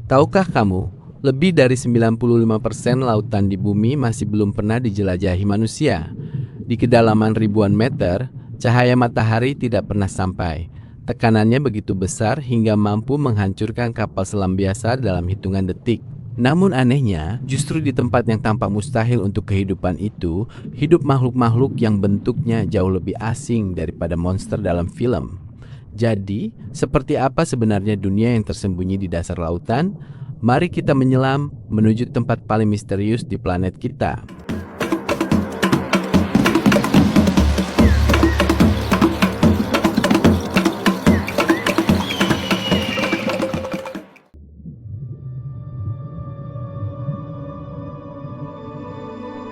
Tahukah kamu, lebih dari 95% lautan di bumi masih belum pernah dijelajahi manusia. Di kedalaman ribuan meter, cahaya matahari tidak pernah sampai. Tekanannya begitu besar hingga mampu menghancurkan kapal selam biasa dalam hitungan detik. Namun anehnya, justru di tempat yang tampak mustahil untuk kehidupan itu, hidup makhluk-makhluk yang bentuknya jauh lebih asing daripada monster dalam film. Jadi, seperti apa sebenarnya dunia yang tersembunyi di dasar lautan? Mari kita menyelam menuju tempat paling misterius di planet kita.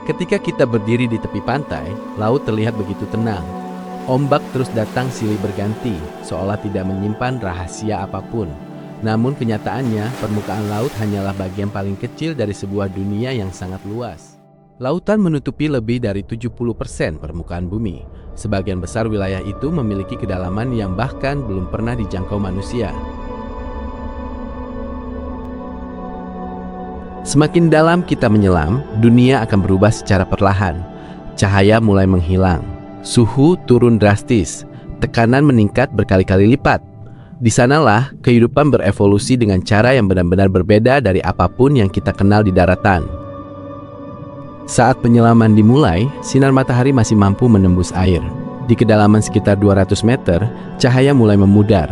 Ketika kita berdiri di tepi pantai, laut terlihat begitu tenang. Ombak terus datang silih berganti, seolah tidak menyimpan rahasia apapun. Namun kenyataannya, permukaan laut hanyalah bagian paling kecil dari sebuah dunia yang sangat luas. Lautan menutupi lebih dari 70% permukaan bumi. Sebagian besar wilayah itu memiliki kedalaman yang bahkan belum pernah dijangkau manusia. Semakin dalam kita menyelam, dunia akan berubah secara perlahan. Cahaya mulai menghilang, suhu turun drastis, tekanan meningkat berkali-kali lipat. Di sanalah kehidupan berevolusi dengan cara yang benar-benar berbeda dari apapun yang kita kenal di daratan. Saat penyelaman dimulai, sinar matahari masih mampu menembus air. Di kedalaman sekitar 200 meter, cahaya mulai memudar.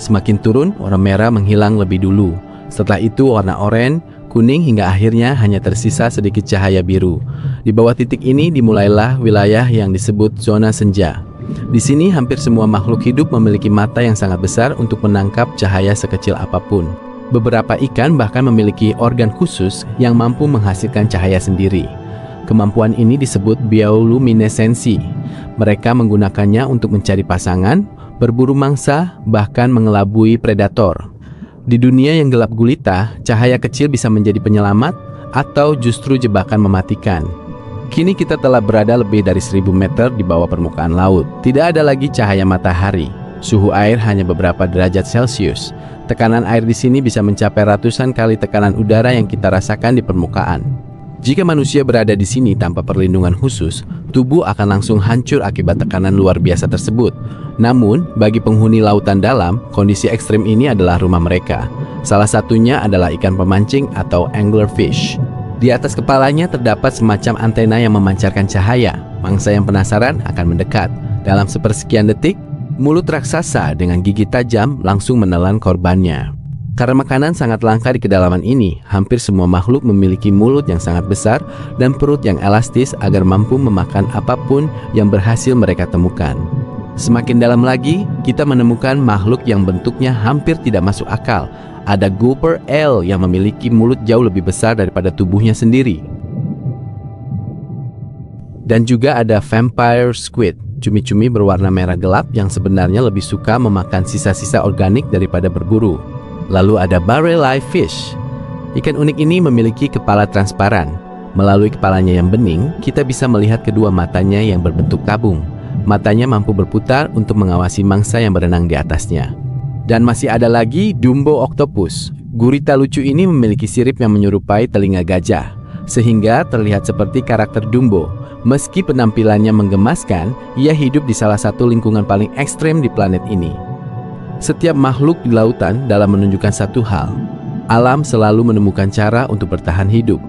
Semakin turun, warna merah menghilang lebih dulu. Setelah itu warna oranye, kuning hingga akhirnya hanya tersisa sedikit cahaya biru. Di bawah titik ini dimulailah wilayah yang disebut zona senja. Di sini hampir semua makhluk hidup memiliki mata yang sangat besar untuk menangkap cahaya sekecil apapun. Beberapa ikan bahkan memiliki organ khusus yang mampu menghasilkan cahaya sendiri. Kemampuan ini disebut bioluminesensi. Mereka menggunakannya untuk mencari pasangan, berburu mangsa, bahkan mengelabui predator. Di dunia yang gelap gulita, cahaya kecil bisa menjadi penyelamat atau justru jebakan mematikan. Kini kita telah berada lebih dari 1000 meter di bawah permukaan laut. Tidak ada lagi cahaya matahari. Suhu air hanya beberapa derajat Celcius. Tekanan air di sini bisa mencapai ratusan kali tekanan udara yang kita rasakan di permukaan. Jika manusia berada di sini tanpa perlindungan khusus, tubuh akan langsung hancur akibat tekanan luar biasa tersebut. Namun, bagi penghuni lautan dalam, kondisi ekstrim ini adalah rumah mereka. Salah satunya adalah ikan pemancing atau anglerfish. Di atas kepalanya terdapat semacam antena yang memancarkan cahaya. Mangsa yang penasaran akan mendekat. Dalam sepersekian detik, mulut raksasa dengan gigi tajam langsung menelan korbannya. Karena makanan sangat langka di kedalaman ini, hampir semua makhluk memiliki mulut yang sangat besar dan perut yang elastis agar mampu memakan apapun yang berhasil mereka temukan. Semakin dalam lagi, kita menemukan makhluk yang bentuknya hampir tidak masuk akal. Ada gulper eel yang memiliki mulut jauh lebih besar daripada tubuhnya sendiri. Dan juga ada vampire squid, cumi-cumi berwarna merah gelap yang sebenarnya lebih suka memakan sisa-sisa organik daripada berburu. Lalu ada barrel-eye fish. Ikan unik ini memiliki kepala transparan. Melalui kepalanya yang bening, kita bisa melihat kedua matanya yang berbentuk tabung. Matanya mampu berputar untuk mengawasi mangsa yang berenang di atasnya. Dan masih ada lagi Dumbo octopus. Gurita lucu ini memiliki sirip yang menyerupai telinga gajah, sehingga terlihat seperti karakter Dumbo. Meski penampilannya menggemaskan, ia hidup di salah satu lingkungan paling ekstrem di planet ini. Setiap makhluk di lautan dalam menunjukkan satu hal. Alam selalu menemukan cara untuk bertahan hidup.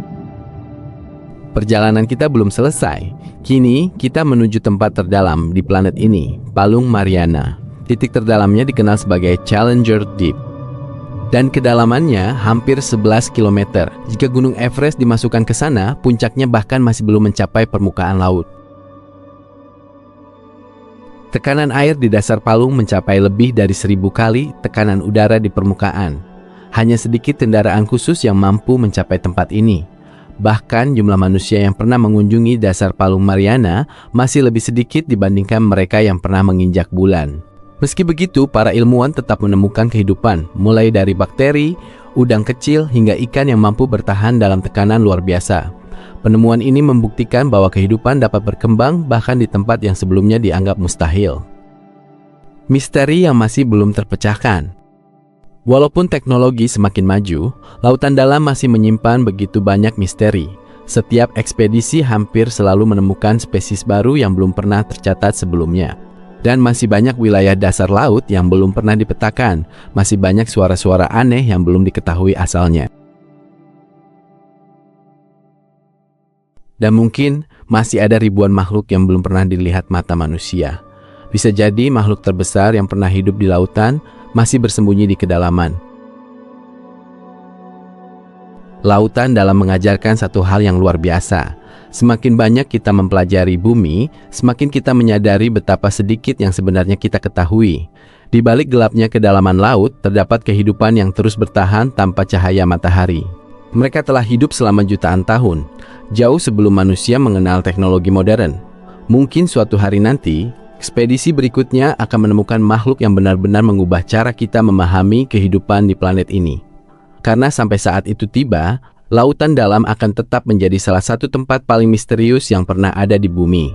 Perjalanan kita belum selesai. Kini kita menuju tempat terdalam di planet ini, Palung Mariana. Titik terdalamnya dikenal sebagai Challenger Deep. Dan kedalamannya hampir 11 km. Jika Gunung Everest dimasukkan ke sana, puncaknya bahkan masih belum mencapai permukaan laut. Tekanan air di dasar palung mencapai lebih dari 1000 kali tekanan udara di permukaan. Hanya sedikit kendaraan khusus yang mampu mencapai tempat ini. Bahkan jumlah manusia yang pernah mengunjungi dasar Palung Mariana masih lebih sedikit dibandingkan mereka yang pernah menginjak bulan. Meski begitu, para ilmuwan tetap menemukan kehidupan, mulai dari bakteri, udang kecil, hingga ikan yang mampu bertahan dalam tekanan luar biasa. Penemuan ini membuktikan bahwa kehidupan dapat berkembang bahkan di tempat yang sebelumnya dianggap mustahil. Misteri yang masih belum terpecahkan. Walaupun teknologi semakin maju, lautan dalam masih menyimpan begitu banyak misteri. Setiap ekspedisi hampir selalu menemukan spesies baru yang belum pernah tercatat sebelumnya. Dan masih banyak wilayah dasar laut yang belum pernah dipetakan. Masih banyak suara-suara aneh yang belum diketahui asalnya. Dan mungkin masih ada ribuan makhluk yang belum pernah dilihat mata manusia. Bisa jadi makhluk terbesar yang pernah hidup di lautan masih bersembunyi di kedalaman. Lautan dalam mengajarkan satu hal yang luar biasa. Semakin banyak kita mempelajari bumi, semakin kita menyadari betapa sedikit yang sebenarnya kita ketahui. Di balik gelapnya kedalaman laut, terdapat kehidupan yang terus bertahan tanpa cahaya matahari. Mereka telah hidup selama jutaan tahun, jauh sebelum manusia mengenal teknologi modern. Mungkin suatu hari nanti, ekspedisi berikutnya akan menemukan makhluk yang benar-benar mengubah cara kita memahami kehidupan di planet ini. Karena sampai saat itu tiba, lautan dalam akan tetap menjadi salah satu tempat paling misterius yang pernah ada di bumi.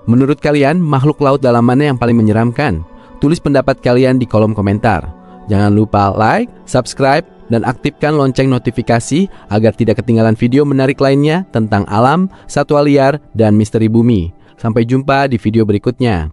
Menurut kalian, makhluk laut dalam mana yang paling menyeramkan? Tulis pendapat kalian di kolom komentar. Jangan lupa like, subscribe, dan aktifkan lonceng notifikasi agar tidak ketinggalan video menarik lainnya tentang alam, satwa liar, dan misteri bumi. Sampai jumpa di video berikutnya.